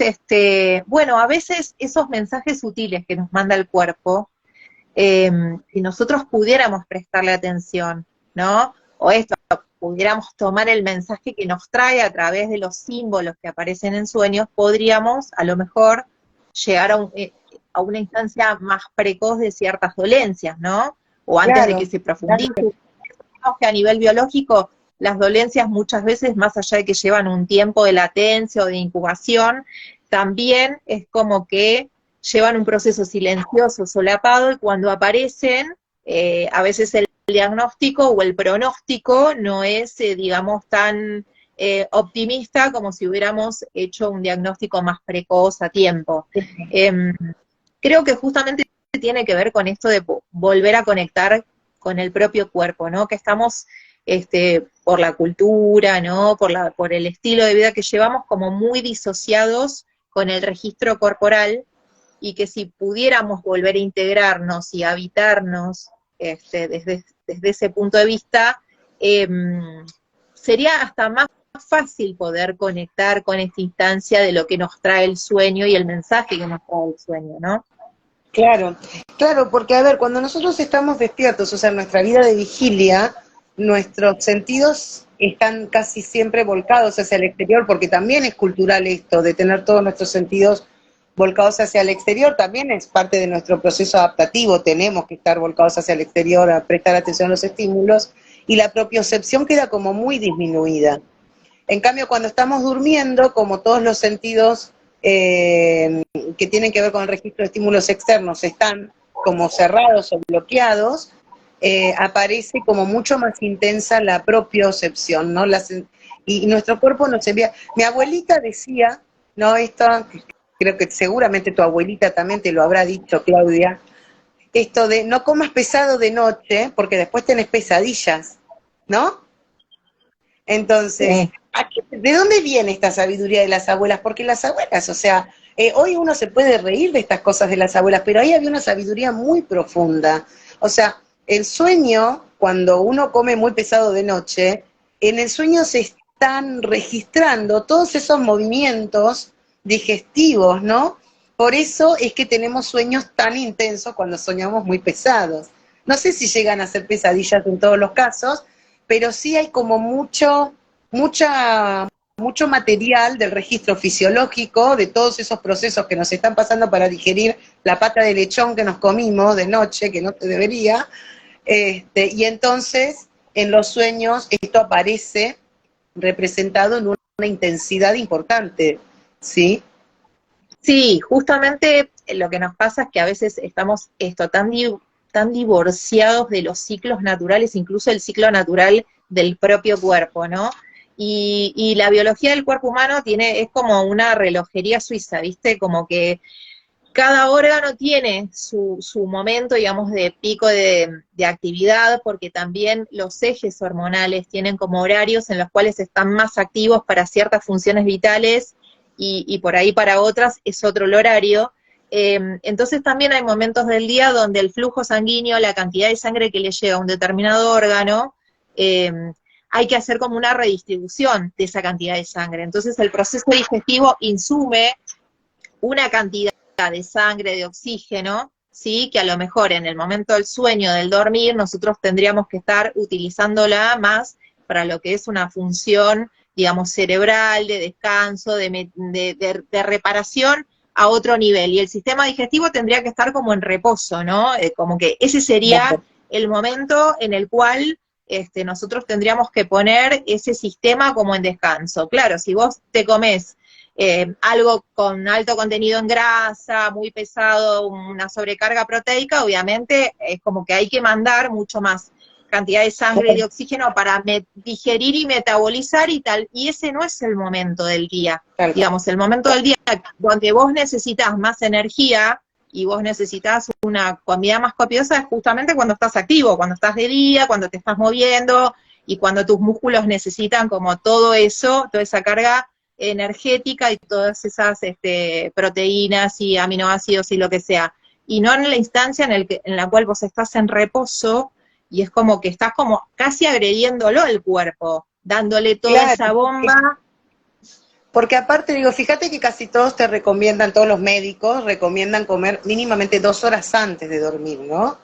bueno, a veces esos mensajes sutiles que nos manda el cuerpo, si nosotros pudiéramos prestarle atención, ¿no? O esto, pudiéramos tomar el mensaje que nos trae a través de los símbolos que aparecen en sueños, podríamos a lo mejor llegar a una instancia más precoz de ciertas dolencias, ¿no? O antes de que se profundice. Claro. Que a nivel biológico, las dolencias muchas veces, más allá de que llevan un tiempo de latencia o de incubación, también es como que llevan un proceso silencioso, solapado, y cuando aparecen, a veces el diagnóstico o el pronóstico no es, digamos, tan optimista como si hubiéramos hecho un diagnóstico más precoz a tiempo. Creo que justamente tiene que ver con esto de volver a conectar con el propio cuerpo, ¿no? Que estamos, por la cultura, ¿no? Por el estilo de vida que llevamos, como muy disociados con el registro corporal, y que si pudiéramos volver a integrarnos y habitarnos desde ese punto de vista, sería hasta más fácil poder conectar con esta instancia de lo que nos trae el sueño y el mensaje que nos trae el sueño, ¿no? Claro, claro, porque a ver, cuando nosotros estamos despiertos, o sea, en nuestra vida de vigilia, nuestros sentidos están casi siempre volcados hacia el exterior, porque también es cultural esto, de tener todos nuestros sentidos volcados hacia el exterior, también es parte de nuestro proceso adaptativo, tenemos que estar volcados hacia el exterior, a prestar atención a los estímulos, y la propiocepción queda como muy disminuida. En cambio, cuando estamos durmiendo, como todos los sentidos que tienen que ver con el registro de estímulos externos están como cerrados o bloqueados, aparece como mucho más intensa la propiocepción, ¿no? Y nuestro cuerpo nos envía. Mi abuelita decía, ¿no? Esto, creo que seguramente tu abuelita también te lo habrá dicho, Claudia, esto de no comas pesado de noche porque después tenés pesadillas, ¿no? Entonces, ¿de dónde viene esta sabiduría de las abuelas? Porque las abuelas, o sea, hoy uno se puede reír de estas cosas de las abuelas, pero ahí había una sabiduría muy profunda. O sea, el sueño, cuando uno come muy pesado de noche, en el sueño se están registrando todos esos movimientos digestivos, ¿no? Por eso es que tenemos sueños tan intensos cuando soñamos muy pesados. No sé si llegan a ser pesadillas en todos los casos, pero sí hay como mucho material del registro fisiológico de todos esos procesos que nos están pasando para digerir la pata de lechón que nos comimos de noche, que no te debería, y entonces en los sueños esto aparece representado en una intensidad importante, ¿sí? Sí, justamente lo que nos pasa es que a veces estamos tan divorciados de los ciclos naturales, incluso el ciclo natural del propio cuerpo, ¿no? Y la biología del cuerpo humano es como una relojería suiza, ¿viste? Como que cada órgano tiene su momento, digamos, de pico de actividad, porque también los ejes hormonales tienen como horarios en los cuales están más activos para ciertas funciones vitales y por ahí para otras es otro el horario. Entonces también hay momentos del día donde el flujo sanguíneo, la cantidad de sangre que le llega a un determinado órgano, hay que hacer como una redistribución de esa cantidad de sangre. Entonces el proceso digestivo insume una cantidad de sangre, de oxígeno, ¿sí? Que a lo mejor en el momento del sueño, del dormir, nosotros tendríamos que estar utilizándola más para lo que es una función, digamos, cerebral, de descanso, de reparación a otro nivel. Y el sistema digestivo tendría que estar como en reposo, ¿no? Como que ese sería el momento en el cual nosotros tendríamos que poner ese sistema como en descanso. Claro, si vos te comés algo con alto contenido en grasa, muy pesado, una sobrecarga proteica, obviamente es como que hay que mandar mucho más cantidad de sangre y de oxígeno para digerir y metabolizar y tal, y ese no es el momento del día. Digamos, el momento del día donde vos necesitas más energía y vos necesitas una comida más copiosa es justamente cuando estás activo, cuando estás de día, cuando te estás moviendo y cuando tus músculos necesitan como todo eso, toda esa carga energética y todas esas proteínas y aminoácidos y lo que sea. y no en la instancia en la cual vos estás en reposo, y es como que estás como casi agrediéndolo el cuerpo, dándole toda Claro, esa bomba. porque aparte digo, fíjate que casi todos te recomiendan, todos los médicos recomiendan comer mínimamente 2 horas antes de dormir, ¿no?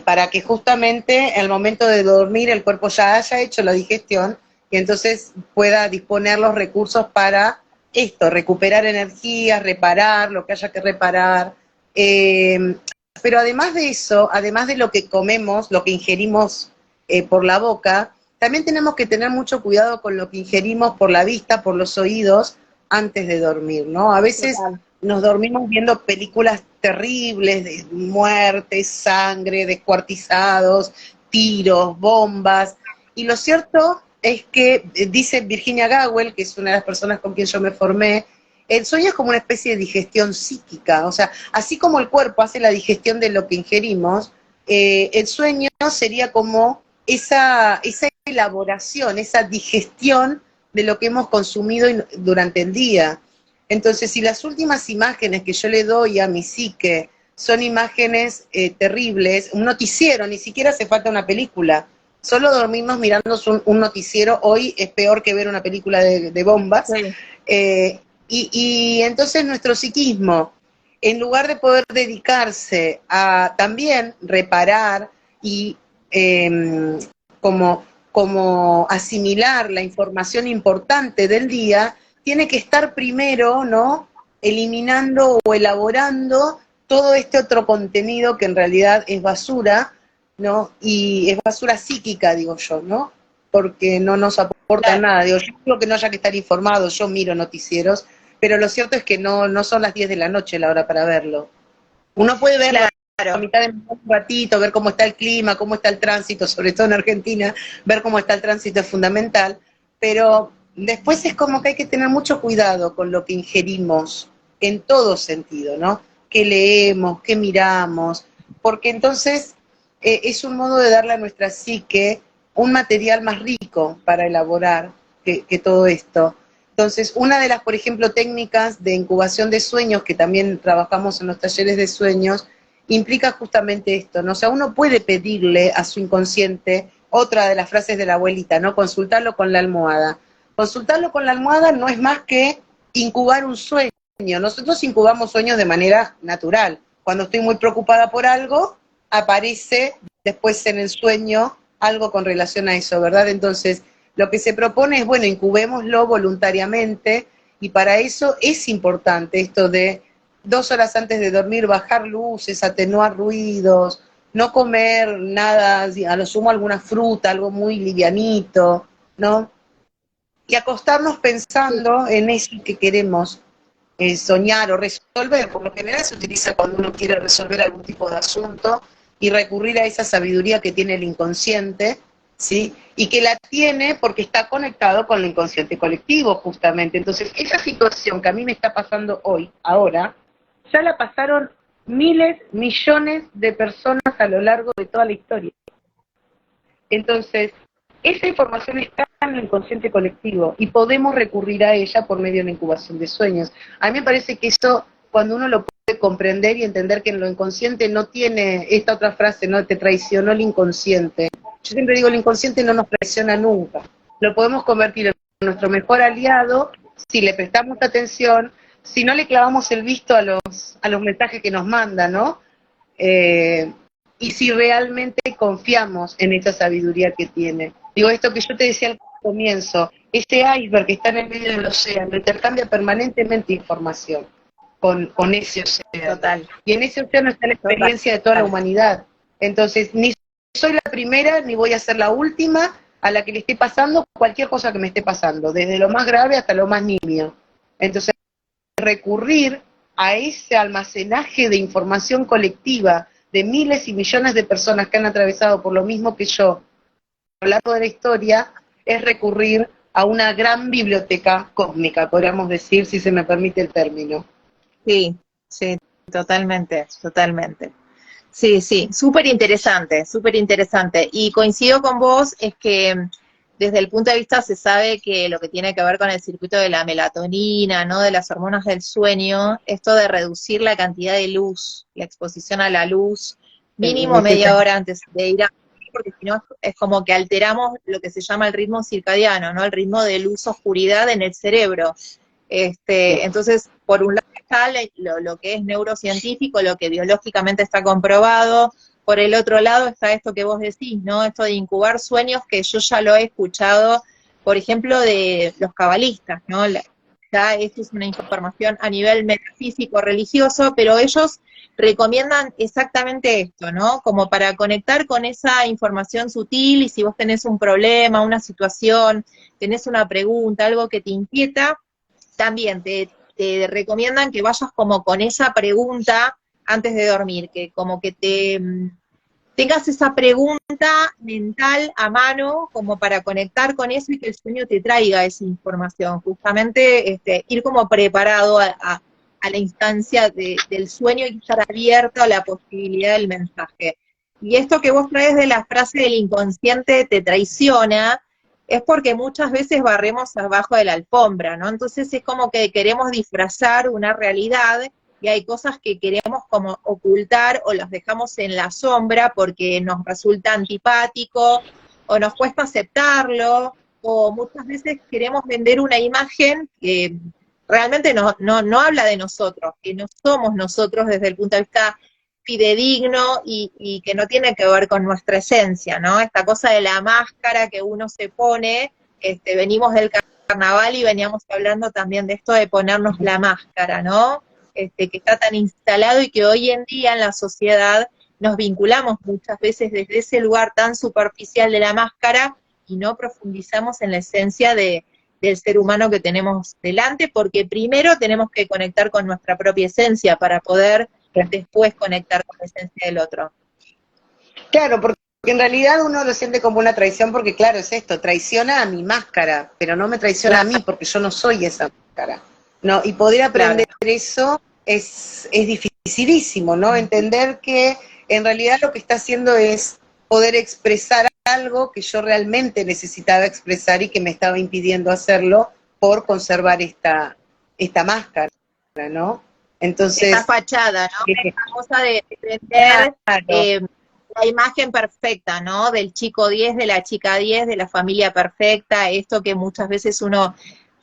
Para que justamente al momento de dormir el cuerpo ya haya hecho la digestión y entonces pueda disponer los recursos para esto, recuperar energía, reparar lo que haya que reparar. Pero además de eso, además de lo que comemos, lo que ingerimos por la boca, también tenemos que tener mucho cuidado con lo que ingerimos por la vista, por los oídos, antes de dormir, ¿no? A veces Total. nos dormimos viendo películas terribles de muerte, sangre, descuartizados, tiros, bombas, y lo cierto es que, dice Virginia Gawel, que es una de las personas con quien yo me formé, el sueño es como una especie de digestión psíquica, o sea, así como el cuerpo hace la digestión de lo que ingerimos, el sueño sería como esa elaboración, esa digestión de lo que hemos consumido durante el día. Entonces, si las últimas imágenes que yo le doy a mi psique son imágenes terribles, un noticiero, ni siquiera hace falta una película, solo dormirnos mirando un noticiero hoy es peor que ver una película de bombas. Sí. Y entonces nuestro psiquismo, en lugar de poder dedicarse a también reparar y como asimilar la información importante del día, tiene que estar primero, ¿no?, eliminando o elaborando todo este otro contenido que en realidad es basura, ¿no? Y es basura psíquica, digo yo, ¿no? Porque no nos aporta Claro. nada. Digo, yo creo que no haya que estar informado, yo miro noticieros, pero lo cierto es que no son las 10 de la noche la hora para verlo. Uno puede verlo a Claro. mitad de un ratito, ver cómo está el clima, cómo está el tránsito, sobre todo en Argentina, ver cómo está el tránsito es fundamental, pero después es como que hay que tener mucho cuidado con lo que ingerimos, en todo sentido, ¿no? Qué leemos, qué miramos, porque entonces es un modo de darle a nuestra psique un material más rico para elaborar que todo esto. Entonces, una de las, por ejemplo, técnicas de incubación de sueños, que también trabajamos en los talleres de sueños, implica justamente esto, ¿no? O sea, uno puede pedirle a su inconsciente, otra de las frases de la abuelita, ¿no? Consultarlo con la almohada. Consultarlo con la almohada no es más que incubar un sueño. Nosotros incubamos sueños de manera natural. Cuando estoy muy preocupada por algo, aparece después en el sueño algo con relación a eso, ¿verdad? Entonces, lo que se propone es, bueno, incubémoslo voluntariamente, y para eso es importante esto de 2 horas antes de dormir bajar luces, atenuar ruidos, no comer nada, a lo sumo alguna fruta, algo muy livianito, ¿no? Y acostarnos Sí. pensando en eso que queremos soñar o resolver. Por lo general se utiliza cuando uno quiere resolver algún tipo de asunto y recurrir a esa sabiduría que tiene el inconsciente, ¿sí? Y que la tiene porque está conectado con el inconsciente colectivo, justamente. Entonces, esa situación que a mí me está pasando hoy, ahora, ya la pasaron miles, millones de personas a lo largo de toda la historia. Entonces, esa información está en el inconsciente colectivo y podemos recurrir a ella por medio de la incubación de sueños. A mí me parece que eso, cuando uno lo puede comprender y entender que en lo inconsciente no tiene esta otra frase, no te traicionó el inconsciente. Yo siempre digo, el inconsciente no nos traiciona nunca. Lo podemos convertir en nuestro mejor aliado si le prestamos atención, si no le clavamos el visto a los mensajes que nos manda, ¿no? Y si realmente confiamos en esa sabiduría que tiene. Digo, esto que yo te decía al comienzo, ese iceberg que está en el medio del océano intercambia permanentemente información con ese océano. Total. Y en ese océano está la Total. experiencia de toda la humanidad. Entonces, ni soy la primera, ni voy a ser la última a la que le esté pasando cualquier cosa que me esté pasando, desde lo más grave hasta lo más nimio. Entonces, recurrir a ese almacenaje de información colectiva de miles y millones de personas que han atravesado por lo mismo que yo a lo largo de la historia, es recurrir a una gran biblioteca cósmica, podríamos decir, si se me permite el término. Sí, sí, totalmente, totalmente. Sí, sí, súper interesante, súper interesante. Y coincido con vos, es que desde el punto de vista se sabe que lo que tiene que ver con el circuito de la melatonina, ¿no? De las hormonas del sueño, esto de reducir la cantidad de luz, la exposición a la luz, mínimo media hora antes de ir a dormir, porque si no es como que alteramos lo que se llama el ritmo circadiano, ¿no? El ritmo de luz-oscuridad en el cerebro. Entonces, por un lado está lo que es neurocientífico, lo que biológicamente está comprobado. Por el otro lado está esto que vos decís, ¿no? Esto de incubar sueños, que yo ya lo he escuchado, por ejemplo, de los cabalistas, ¿no? Ya esto es una información a nivel metafísico, religioso, pero ellos recomiendan exactamente esto, ¿no? Como para conectar con esa información sutil, y si vos tenés un problema, una situación, tenés una pregunta, algo que te inquieta, también te recomiendan que vayas como con esa pregunta antes de dormir, que como que tengas esa pregunta mental a mano como para conectar con eso y que el sueño te traiga esa información, justamente ir como preparado a la instancia del sueño y estar abierto a la posibilidad del mensaje. Y esto que vos traes de la frase del inconsciente te traiciona, es porque muchas veces barremos abajo de la alfombra, ¿no? Entonces es como que queremos disfrazar una realidad y hay cosas que queremos como ocultar o las dejamos en la sombra porque nos resulta antipático o nos cuesta aceptarlo, o muchas veces queremos vender una imagen que realmente no habla de nosotros, que no somos nosotros desde el punto de vista fidedigno y que no tiene que ver con nuestra esencia, ¿no? Esta cosa de la máscara que uno se pone, venimos del carnaval y veníamos hablando también de esto de ponernos la máscara, ¿no? Que está tan instalado y que hoy en día en la sociedad nos vinculamos muchas veces desde ese lugar tan superficial de la máscara y no profundizamos en la esencia del ser humano que tenemos delante, porque primero tenemos que conectar con nuestra propia esencia para poder después conectar con la esencia del otro. Claro, porque en realidad uno lo siente como una traición porque, claro, es esto, traiciona a mi máscara, pero no me traiciona a mí porque yo no soy esa máscara. No, y poder aprender eso es dificilísimo, ¿no? Entender que en realidad lo que está haciendo es poder expresar algo que yo realmente necesitaba expresar y que me estaba impidiendo hacerlo por conservar esta máscara, ¿no? Entonces, esta fachada, ¿no? Esta cosa de vender la imagen perfecta, ¿no? Del chico 10, de la chica 10, de la familia perfecta, esto que muchas veces uno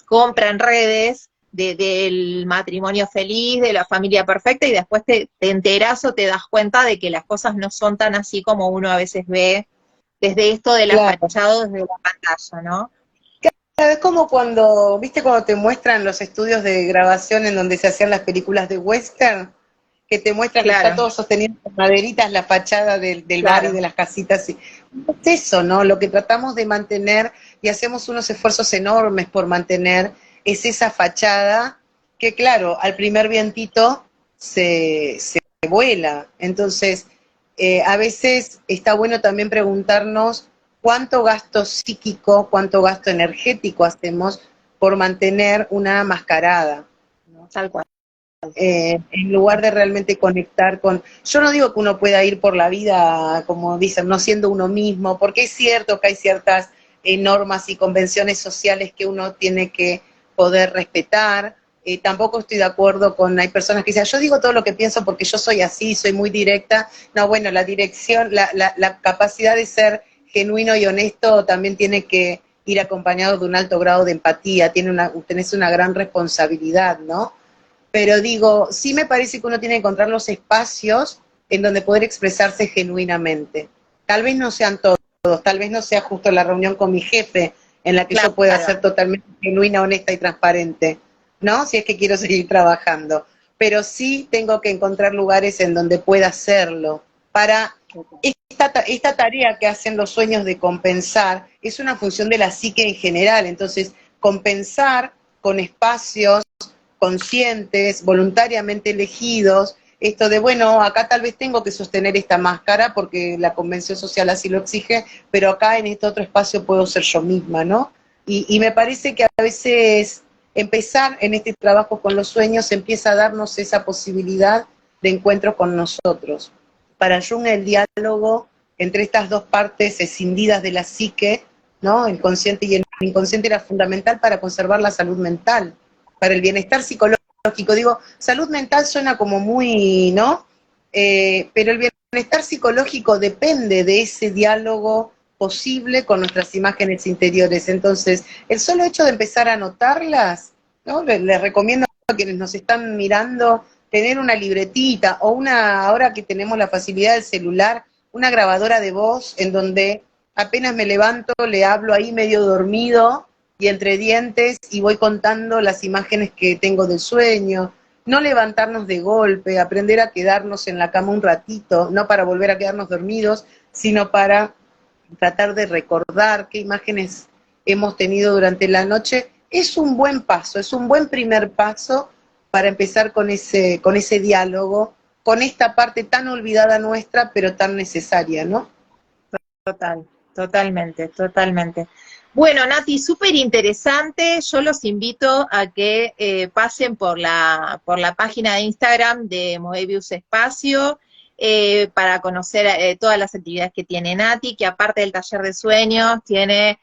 compra en redes, del matrimonio feliz, de la familia perfecta, y después te enterás o te das cuenta de que las cosas no son tan así como uno a veces ve desde esto de la fachada, desde la pantalla, ¿no? Es como cuando, ¿viste cuando te muestran los estudios de grabación en donde se hacían las películas de western? Que te muestran que está todo sosteniendo con maderitas la fachada del bar y de las casitas. Es eso, ¿no? Lo que tratamos de mantener y hacemos unos esfuerzos enormes por mantener es esa fachada que, claro, al primer vientito se vuela. Entonces, a veces está bueno también preguntarnos cuánto gasto psíquico, cuánto gasto energético hacemos por mantener una mascarada, ¿no? Tal cual. En lugar de realmente conectar con... Yo no digo que uno pueda ir por la vida, como dicen, no siendo uno mismo, porque es cierto que hay ciertas normas y convenciones sociales que uno tiene que poder respetar. Tampoco estoy de acuerdo con... Hay personas que dicen, yo digo todo lo que pienso porque yo soy así, soy muy directa. No, bueno, la dirección, la capacidad de ser genuino y honesto también tiene que ir acompañado de un alto grado de empatía, tenés una gran responsabilidad, ¿no? Pero digo, sí me parece que uno tiene que encontrar los espacios en donde poder expresarse genuinamente. Tal vez no sean todos, tal vez no sea justo la reunión con mi jefe en la que yo pueda ser totalmente genuina, honesta y transparente, ¿no? Si es que quiero seguir trabajando. Pero sí tengo que encontrar lugares en donde pueda hacerlo. Para esta tarea que hacen los sueños de compensar es una función de la psique en general. Entonces, compensar con espacios conscientes, voluntariamente elegidos, esto de, bueno, acá tal vez tengo que sostener esta máscara porque la convención social así lo exige, pero acá en este otro espacio puedo ser yo misma, ¿no? Y me parece que a veces empezar en este trabajo con los sueños empieza a darnos esa posibilidad de encuentro con nosotros. Para Jung el diálogo entre estas dos partes escindidas de la psique ¿no? El consciente y el inconsciente era fundamental para conservar la salud mental, para el bienestar psicológico. Digo, salud mental suena como muy, ¿no? Pero el bienestar psicológico depende de ese diálogo posible con nuestras imágenes interiores. Entonces, el solo hecho de empezar a anotarlas, ¿no? Les recomiendo a quienes nos están mirando tener una libretita o ahora que tenemos la facilidad del celular, una grabadora de voz en donde apenas me levanto, le hablo ahí medio dormido y entre dientes y voy contando las imágenes que tengo del sueño. No levantarnos de golpe, aprender a quedarnos en la cama un ratito, no para volver a quedarnos dormidos, sino para tratar de recordar qué imágenes hemos tenido durante la noche. Es un buen paso, es un buen primer paso para empezar con ese diálogo, con esta parte tan olvidada nuestra, pero tan necesaria, ¿no? Totalmente, totalmente. Bueno, Nati, súper interesante. Yo los invito a que pasen por la página de Instagram de Moebius Espacio para conocer todas las actividades que tiene Nati, que aparte del taller de sueños, tiene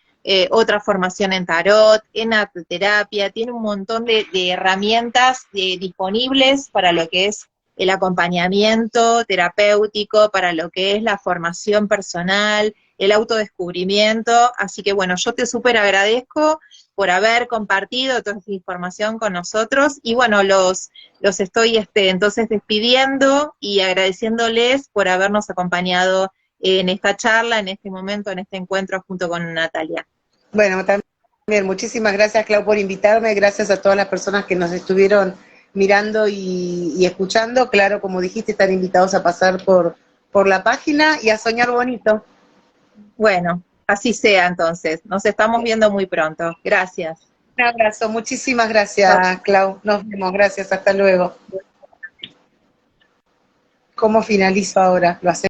otra formación en tarot, en arteterapia, tiene un montón de herramientas disponibles para lo que es el acompañamiento terapéutico, para lo que es la formación personal, el autodescubrimiento, así que bueno, yo te súper agradezco por haber compartido toda esta información con nosotros, y bueno, los estoy entonces despidiendo y agradeciéndoles por habernos acompañado en esta charla, en este momento, en este encuentro junto con Natalia. Bueno, también muchísimas gracias, Clau, por invitarme, gracias a todas las personas que nos estuvieron mirando y escuchando. Claro, como dijiste, están invitados a pasar por la página y a soñar bonito. Bueno, así sea entonces. Nos estamos viendo muy pronto. Gracias. Un abrazo, muchísimas gracias, Clau. Nos vemos, gracias, hasta luego. ¿Cómo finalizo ahora? ¿Lo hacemos?